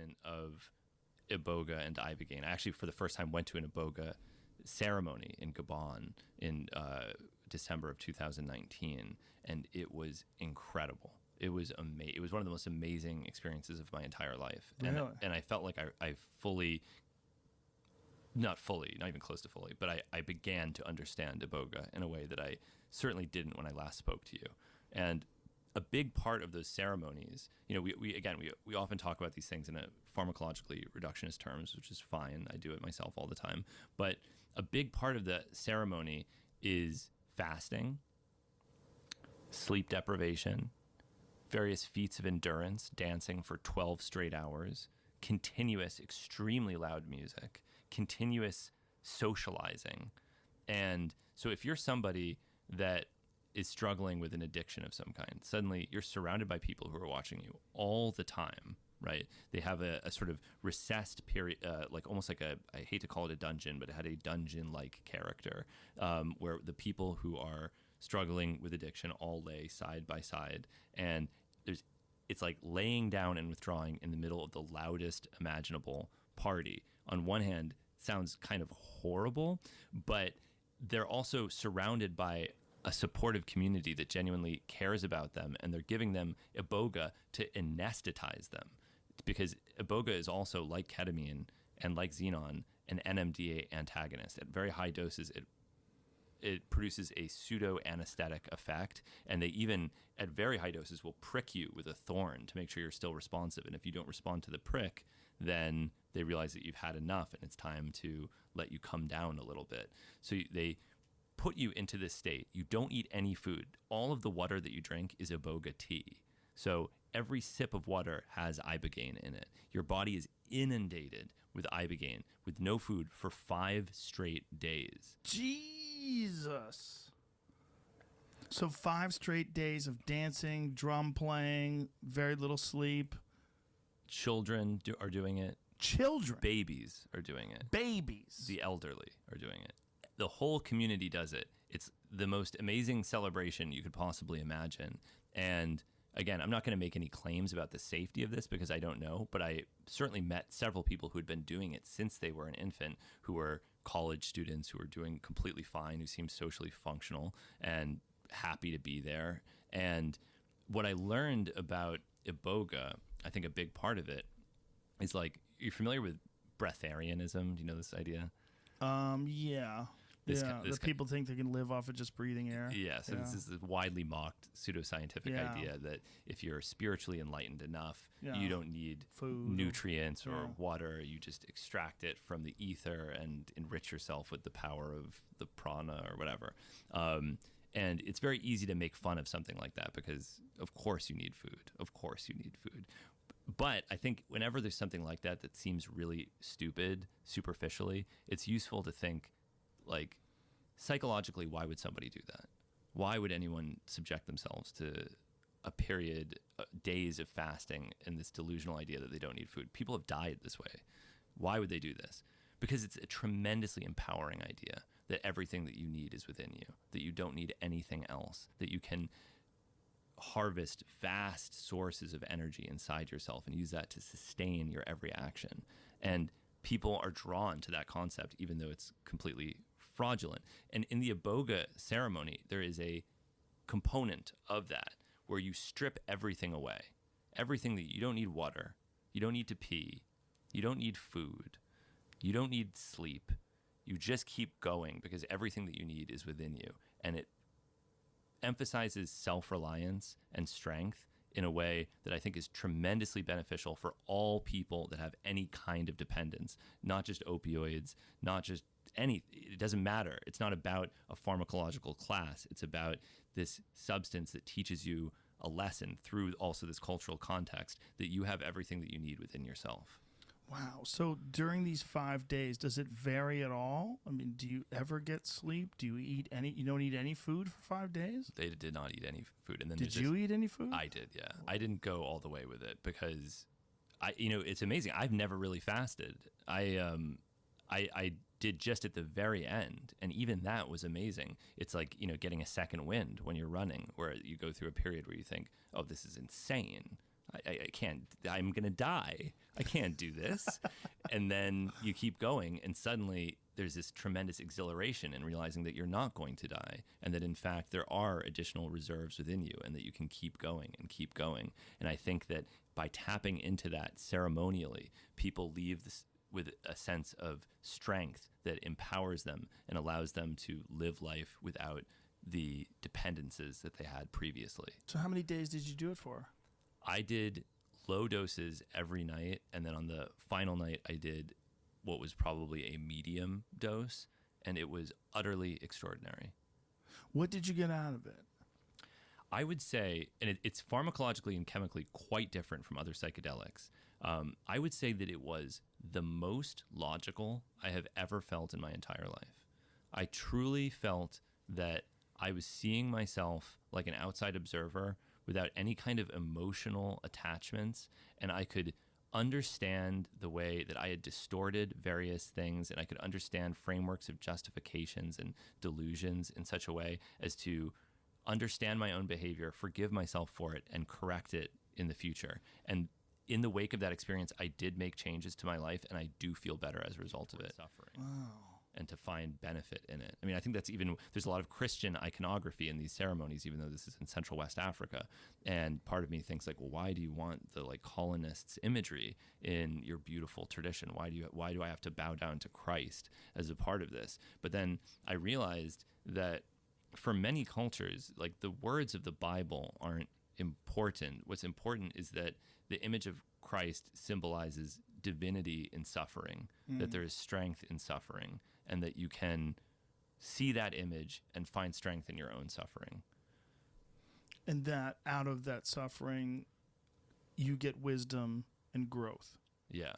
embodiment of Iboga and Ibogaine. I actually, for the first time, went to an Iboga ceremony in Gabon in December of 2019, and it was incredible. It was amazing. It was one of the most amazing experiences of my entire life. Really? And I felt like I fully, not even close to fully, but I began to understand Iboga in a way that I certainly didn't when I last spoke to you. And a big part of those ceremonies, we often talk about these things in a pharmacologically reductionist terms, which is fine. I do it myself all the time. But a big part of the ceremony is fasting, sleep deprivation, various feats of endurance, dancing for 12 straight hours, continuous, extremely loud music, continuous socializing. And so if you're somebody that is struggling with an addiction of some kind, suddenly you're surrounded by people who are watching you all the time, right? They have a sort of recessed period, like almost like I hate to call it a dungeon, but it had a dungeon-like character, where the people who are struggling with addiction all lay side by side, and it's like laying down and withdrawing in the middle of the loudest imaginable party. On one hand, sounds kind of horrible, but they're also surrounded by a supportive community that genuinely cares about them, and they're giving them Iboga to anesthetize them, because Iboga is also, like ketamine and like xenon, an NMDA antagonist. At very high doses, it produces a pseudo anesthetic effect, and they even at very high doses will prick you with a thorn to make sure you're still responsive. And if you don't respond to the prick, then they realize that you've had enough and it's time to let you come down a little bit. So they put you into this state. You don't eat any food. All of the water that you drink is Iboga tea. So every sip of water has Ibogaine in it. Your body is inundated with Ibogaine with no food for 5 straight days. Jesus. So 5 straight days of dancing, drum playing, very little sleep. Children are doing it. Children? Babies are doing it. Babies. The elderly are doing it. The whole community does it. It's the most amazing celebration you could possibly imagine. And again, I'm not going to make any claims about the safety of this because I don't know, but I certainly met several people who had been doing it since they were an infant, who were college students, who were doing completely fine, who seemed socially functional and happy to be there. And what I learned about Iboga, I think a big part of it is, like, you're familiar with breatharianism. Do you know this idea? Yeah. People think they can live off of just breathing air. Yeah, so this is a widely mocked pseudoscientific idea that if you're spiritually enlightened enough, you don't need food, nutrients or water. You just extract it from the ether and enrich yourself with the power of the prana or whatever. And it's very easy to make fun of something like that because, of course, you need food. Of course you need food. But I think whenever there's something like that that seems really stupid, superficially, it's useful to think, like, psychologically, why would somebody do that? Why would anyone subject themselves to a period, days of fasting and this delusional idea that they don't need food? People have died this way. Why would they do this? Because it's a tremendously empowering idea that everything that you need is within you, that you don't need anything else, that you can harvest vast sources of energy inside yourself and use that to sustain your every action. And people are drawn to that concept, even though it's completely fraudulent. And in the Iboga ceremony, there is a component of that where you strip everything away. Everything that you don't need water, you don't need to pee, you don't need food, you don't need sleep. You just keep going because everything that you need is within you. And it emphasizes self-reliance and strength in a way that I think is tremendously beneficial for all people that have any kind of dependence, not just opioids, not just it doesn't matter. It's not about a pharmacological class. It's about this substance that teaches you a lesson through also this cultural context that you have everything that you need within yourself. Wow. So during these 5 days, does it vary at all? I mean, do you ever get sleep? Do you eat you don't eat any food for 5 days? They did not eat any food. And then did you eat any food? I did, yeah. I didn't go all the way with it because it's amazing. I've never really fasted. I did just at the very end, and even that was amazing. It's like, getting a second wind when you're running, where you go through a period where you think, oh, this is insane. I can't, I'm going to die. I can't do this. And then you keep going, and suddenly there's this tremendous exhilaration in realizing that you're not going to die, and that in fact there are additional reserves within you, and that you can keep going and keep going. And I think that by tapping into that ceremonially, people leave this with a sense of strength that empowers them and allows them to live life without the dependencies that they had previously. So how many days did you do it for? I did low doses every night, and then on the final night I did what was probably a medium dose, and it was utterly extraordinary. What did you get out of it? I would say, and it's pharmacologically and chemically quite different from other psychedelics. I would say that it was the most logical I have ever felt in my entire life. I truly felt that I was seeing myself like an outside observer without any kind of emotional attachments, and I could understand the way that I had distorted various things, and I could understand frameworks of justifications and delusions in such a way as to understand my own behavior, forgive myself for it, and correct it in the future. And in the wake of that experience, I did make changes to my life, and I do feel better as a result of it. Suffering. Wow. And to find benefit in it. I mean, I think that's even, there's a lot of Christian iconography in these ceremonies, even though this is in Central West Africa. And part of me thinks like, well, why do you want the like colonists imagery in your beautiful tradition? Why do I have to bow down to Christ as a part of this? But then I realized that for many cultures, like the words of the Bible aren't important. What's important is that the image of Christ symbolizes divinity in suffering, that there is strength in suffering, and that you can see that image and find strength in your own suffering. And that out of that suffering, you get wisdom and growth. Yeah.